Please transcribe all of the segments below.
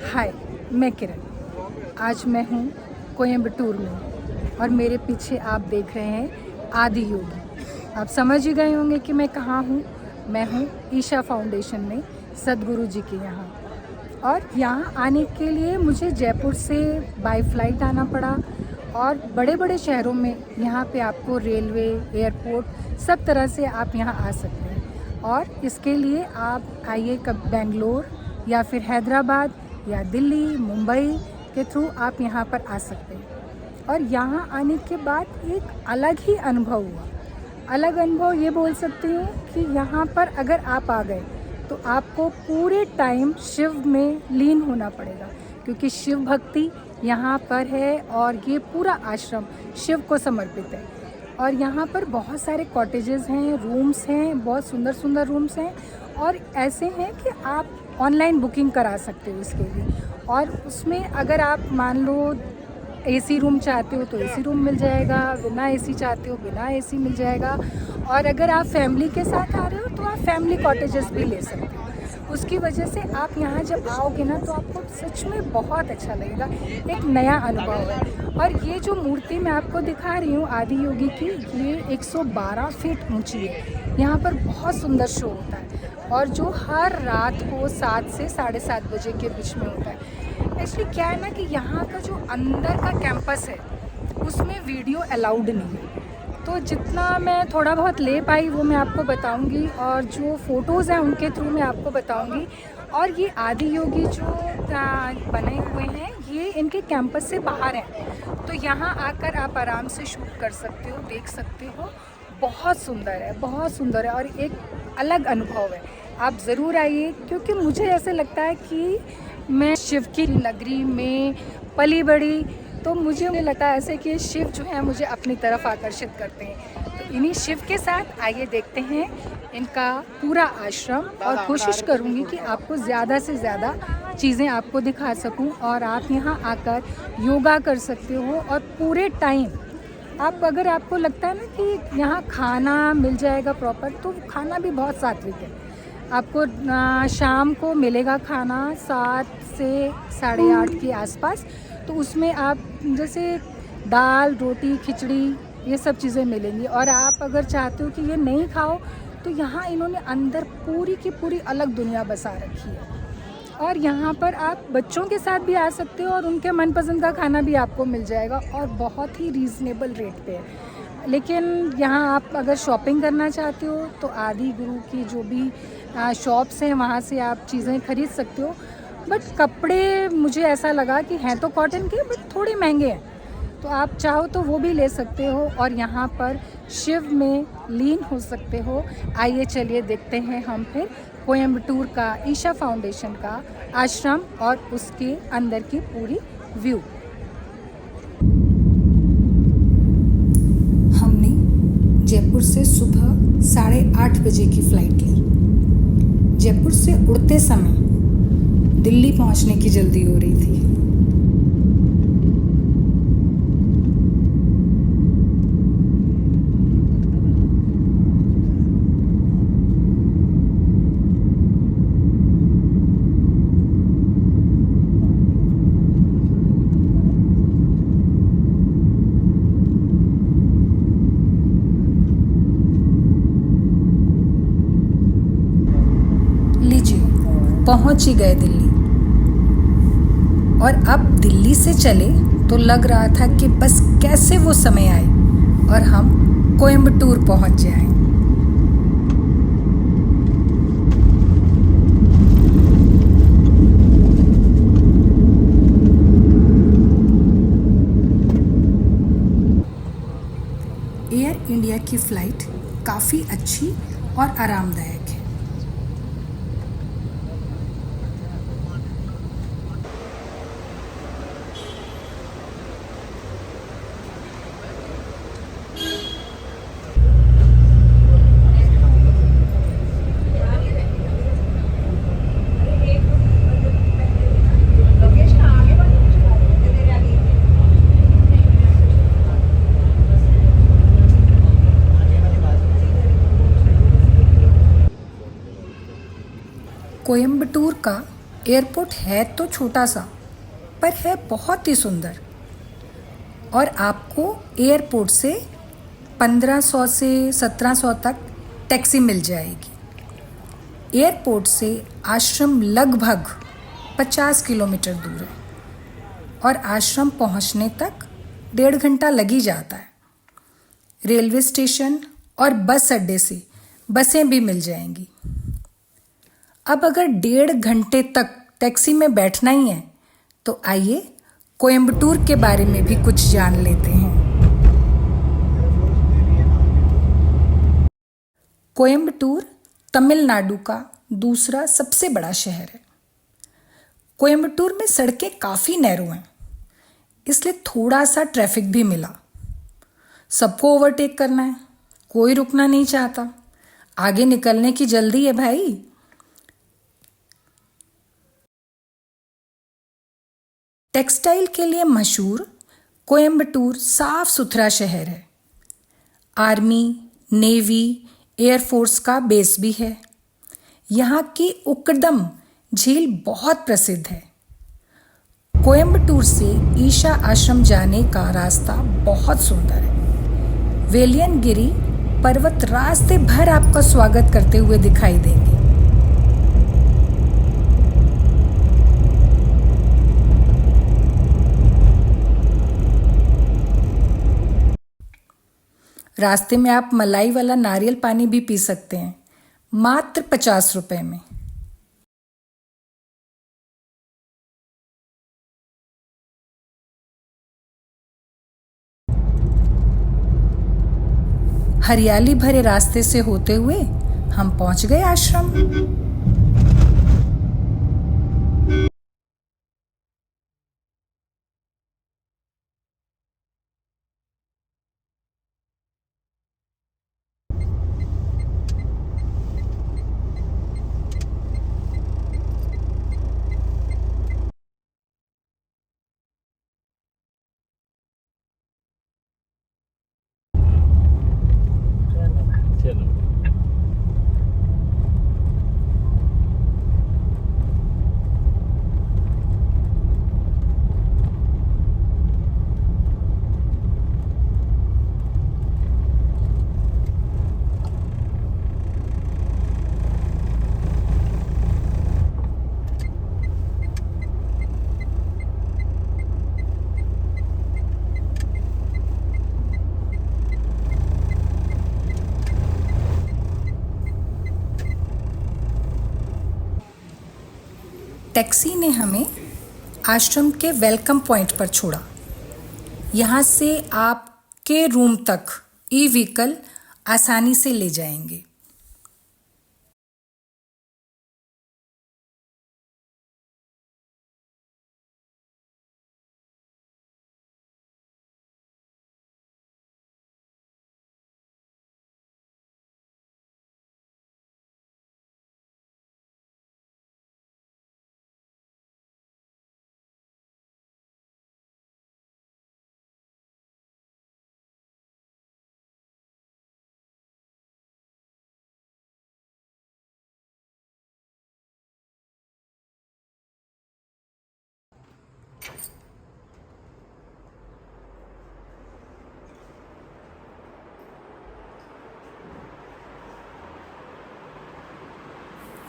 हाय, मैं किरण। आज मैं हूँ कोयम्बटूर में और मेरे पीछे आप देख रहे हैं आदि योगी। आप समझ ही गए होंगे कि मैं कहाँ हूँ। मैं हूँ ईशा फाउंडेशन में, सद्गुरु जी के यहाँ। और यहाँ आने के लिए मुझे जयपुर से बाय फ्लाइट आना पड़ा और बड़े बड़े शहरों में यहाँ पे आपको रेलवे, एयरपोर्ट सब तरह से आप यहाँ आ सकते हैं। और इसके लिए आप आइए कब बेंगलोर या फिर हैदराबाद या दिल्ली, मुंबई के थ्रू आप यहाँ पर आ सकते हैं। और यहाँ आने के बाद एक अलग ही अनुभव हुआ। अलग अनुभव ये बोल सकती हूँ कि यहाँ पर अगर आप आ गए तो आपको पूरे टाइम शिव में लीन होना पड़ेगा, क्योंकि शिव भक्ति यहाँ पर है और ये पूरा आश्रम शिव को समर्पित है। और यहाँ पर बहुत सारे कॉटेजेस हैं, रूम्स हैं, बहुत सुंदर सुंदर रूम्स हैं और ऐसे हैं कि आप ऑनलाइन बुकिंग करा सकते हो इसके लिए। और उसमें अगर आप मान लो एसी रूम चाहते हो तो एसी रूम मिल जाएगा, बिना एसी चाहते हो बिना एसी मिल जाएगा। और अगर आप फैमिली के साथ आ रहे हो तो आप फैमिली कॉटेजेस भी ले सकते हो। उसकी वजह से आप यहाँ जब आओगे ना तो आपको सच में बहुत अच्छा लगेगा, एक नया अनुभव है। और ये जो मूर्ति मैं आपको दिखा रही हूँ आदि योगी की, ये 112 फीट ऊंची है। यहाँ पर बहुत सुंदर शो होता है और जो हर रात को 7 से 7:30 बजे के बीच में होता है। एक्चुअली क्या है ना कि यहाँ का जो अंदर का कैंपस है उसमें वीडियो अलाउड नहीं है, तो जितना मैं थोड़ा बहुत ले पाई वो मैं आपको बताऊंगी और जो फ़ोटोज़ हैं उनके थ्रू मैं आपको बताऊंगी। और ये आदि योगी जो बने हुए हैं ये इनके कैंपस से बाहर हैं, तो यहाँ आकर आप आराम से शूट कर सकते हो, देख सकते हो। बहुत सुंदर है, बहुत सुंदर है और एक अलग अनुभव है। आप ज़रूर आइए, क्योंकि मुझे ऐसे लगता है कि मैं शिव की नगरी में पली बड़ी, तो मुझे लगता है ऐसे कि शिव जो है मुझे अपनी तरफ आकर्षित करते हैं। तो इन्हीं शिव के साथ आइए देखते हैं इनका पूरा आश्रम और कोशिश करूँगी कि आपको ज़्यादा से ज़्यादा चीज़ें आपको दिखा सकूं और आप यहाँ आकर योगा कर सकते हो। और पूरे टाइम आप अगर आपको लगता है ना कि यहाँ खाना मिल जाएगा प्रॉपर, तो खाना भी बहुत सात्विक है। आपको शाम को मिलेगा खाना 7 से 8:30 के आसपास, तो उसमें आप जैसे दाल, रोटी, खिचड़ी ये सब चीज़ें मिलेंगी। और आप अगर चाहते हो कि ये नहीं खाओ तो यहाँ इन्होंने अंदर पूरी की पूरी अलग दुनिया बसा रखी है। और यहाँ पर आप बच्चों के साथ भी आ सकते हो और उनके मनपसंद का खाना भी आपको मिल जाएगा और बहुत ही रीज़नेबल रेट पे है। लेकिन यहाँ आप अगर शॉपिंग करना चाहते हो तो आदि गुरु की जो भी शॉप्स हैं वहाँ से आप चीज़ें खरीद सकते हो। बट कपड़े मुझे ऐसा लगा कि हैं तो कॉटन के बट थोड़े महंगे हैं, तो आप चाहो तो वो भी ले सकते हो और यहाँ पर शिव में लीन हो सकते हो। आइए चलिए देखते हैं हम फिर कोयम्बटूर का ईशा फाउंडेशन का आश्रम और उसके अंदर की पूरी व्यू। हमने जयपुर से सुबह 8:30 बजे की फ़्लाइट ली। जयपुर से उड़ते समय दिल्ली पहुंचने की जल्दी हो रही थी। पहुंच ही गए दिल्ली। और अब दिल्ली से चले तो लग रहा था कि बस कैसे वो समय आए और हम कोयम्बटूर पहुंच जाएं। एयर इंडिया की फ़्लाइट काफ़ी अच्छी और आरामदायक है। कोयम्बटूर का एयरपोर्ट है तो छोटा सा, पर है बहुत ही सुंदर। और आपको एयरपोर्ट से 1500 से 1700 तक टैक्सी मिल जाएगी। एयरपोर्ट से आश्रम लगभग 50 किलोमीटर दूर है और आश्रम पहुंचने तक 1.5 घंटा लग ही जाता है। रेलवे स्टेशन और बस अड्डे से बसें भी मिल जाएंगी। अब अगर 1.5 घंटे तक टैक्सी में बैठना ही है तो आइए कोयम्बटूर के बारे में भी कुछ जान लेते हैं। कोयम्बटूर तमिलनाडु का दूसरा सबसे बड़ा शहर है। कोयम्बटूर में सड़कें काफ़ी नैरो हैं, इसलिए थोड़ा सा ट्रैफिक भी मिला। सबको ओवरटेक करना है, कोई रुकना नहीं चाहता, आगे निकलने की जल्दी है भाई। टेक्सटाइल के लिए मशहूर कोयम्बटूर साफ सुथरा शहर है। आर्मी, नेवी, एयरफोर्स का बेस भी है। यहाँ की उक्कडम झील बहुत प्रसिद्ध है। कोयम्बटूर से ईशा आश्रम जाने का रास्ता बहुत सुंदर है। वेलियनगिरी पर्वत रास्ते भर आपका स्वागत करते हुए दिखाई देंगे। रास्ते में आप मलाई वाला नारियल पानी भी पी सकते हैं, मात्र 50 रुपए में। हरियाली भरे रास्ते से होते हुए हम पहुंच गए आश्रम। चलो टैक्सी ने हमें आश्रम के वेलकम पॉइंट पर छोड़ा। यहाँ से आपके रूम तक ई व्हीकल आसानी से ले जाएंगे।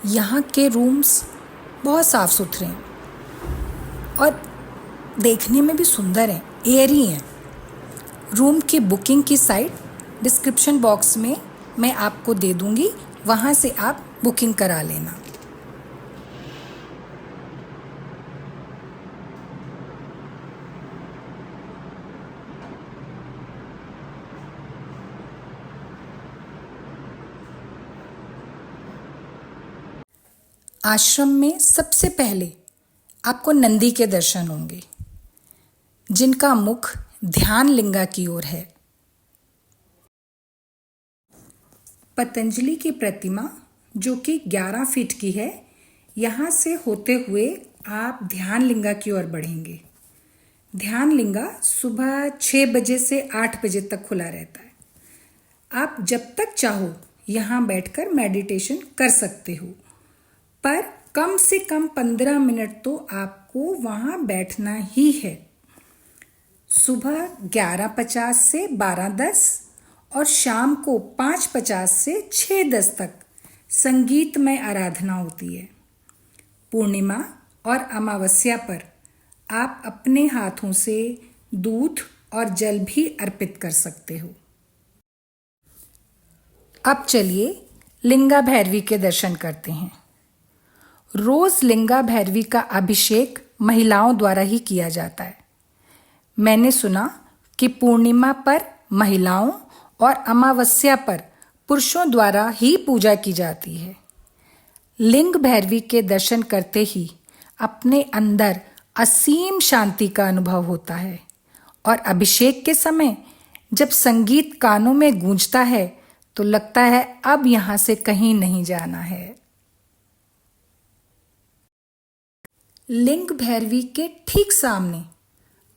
यहाँ के रूम्स बहुत साफ़ सुथरे हैं और देखने में भी सुंदर हैं, एयरी हैं। रूम की बुकिंग की साइट डिस्क्रिप्शन बॉक्स में मैं आपको दे दूँगी, वहाँ से आप बुकिंग करा लेना। आश्रम में सबसे पहले आपको नंदी के दर्शन होंगे, जिनका मुख ध्यान लिंगा की ओर है। पतंजलि की प्रतिमा जो कि 11 फीट की है, यहाँ से होते हुए आप ध्यान लिंगा की ओर बढ़ेंगे। ध्यान लिंगा सुबह 6 बजे से 8 बजे तक खुला रहता है। आप जब तक चाहो यहाँ बैठकर मेडिटेशन कर सकते हो, पर कम से कम 15 मिनट तो आपको वहाँ बैठना ही है। सुबह 11:50 से 12:10 और शाम को 5:50 से 6:10 तक संगीतमय आराधना होती है। पूर्णिमा और अमावस्या पर आप अपने हाथों से दूध और जल भी अर्पित कर सकते हो। अब चलिए लिंगा भैरवी के दर्शन करते हैं। रोज लिंगा भैरवी का अभिषेक महिलाओं द्वारा ही किया जाता है। मैंने सुना कि पूर्णिमा पर महिलाओं और अमावस्या पर पुरुषों द्वारा ही पूजा की जाती है। लिंग भैरवी के दर्शन करते ही अपने अंदर असीम शांति का अनुभव होता है और अभिषेक के समय जब संगीत कानों में गूंजता है तो लगता है अब यहाँ से कहीं नहीं जाना है। लिंग भैरवी के ठीक सामने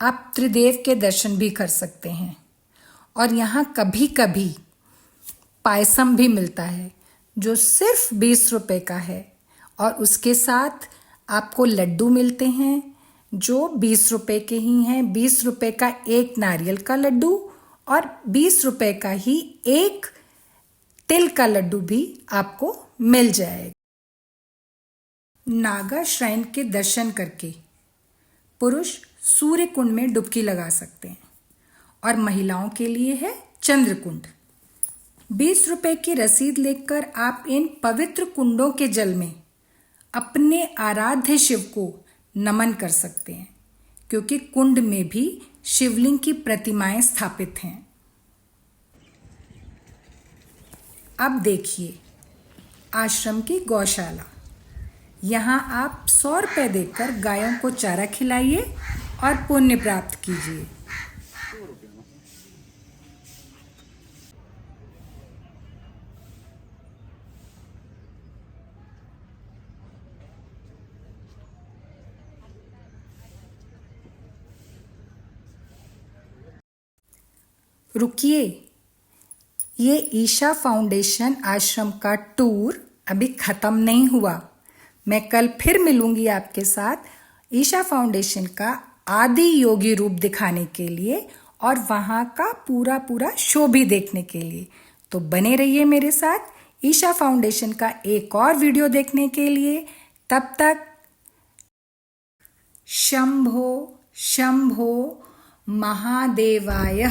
आप त्रिदेव के दर्शन भी कर सकते हैं और यहाँ कभी कभी पायसम भी मिलता है जो सिर्फ 20 रुपए का है और उसके साथ आपको लड्डू मिलते हैं जो 20 रुपए के ही हैं। 20 रुपए का एक नारियल का लड्डू और 20 रुपए का ही एक तिल का लड्डू भी आपको मिल जाएगा। नागा श्राइन के दर्शन करके पुरुष सूर्य कुंड में डुबकी लगा सकते हैं और महिलाओं के लिए है चंद्र कुंड। 20 रुपए की रसीद लेकर आप इन पवित्र कुंडों के जल में अपने आराध्य शिव को नमन कर सकते हैं क्योंकि कुंड में भी शिवलिंग की प्रतिमाएं स्थापित हैं। अब देखिए आश्रम की गौशाला। यहाँ आप 100 रुपए देकर गायों को चारा खिलाइए और पुण्य प्राप्त कीजिए। रुकिए, ये ईशा फाउंडेशन आश्रम का टूर अभी ख़त्म नहीं हुआ। मैं कल फिर मिलूंगी आपके साथ ईशा फाउंडेशन का आदि योगी रूप दिखाने के लिए और वहाँ का पूरा शो भी देखने के लिए। तो बने रहिए मेरे साथ ईशा फाउंडेशन का एक और वीडियो देखने के लिए। तब तक शंभो शंभो महादेवाय।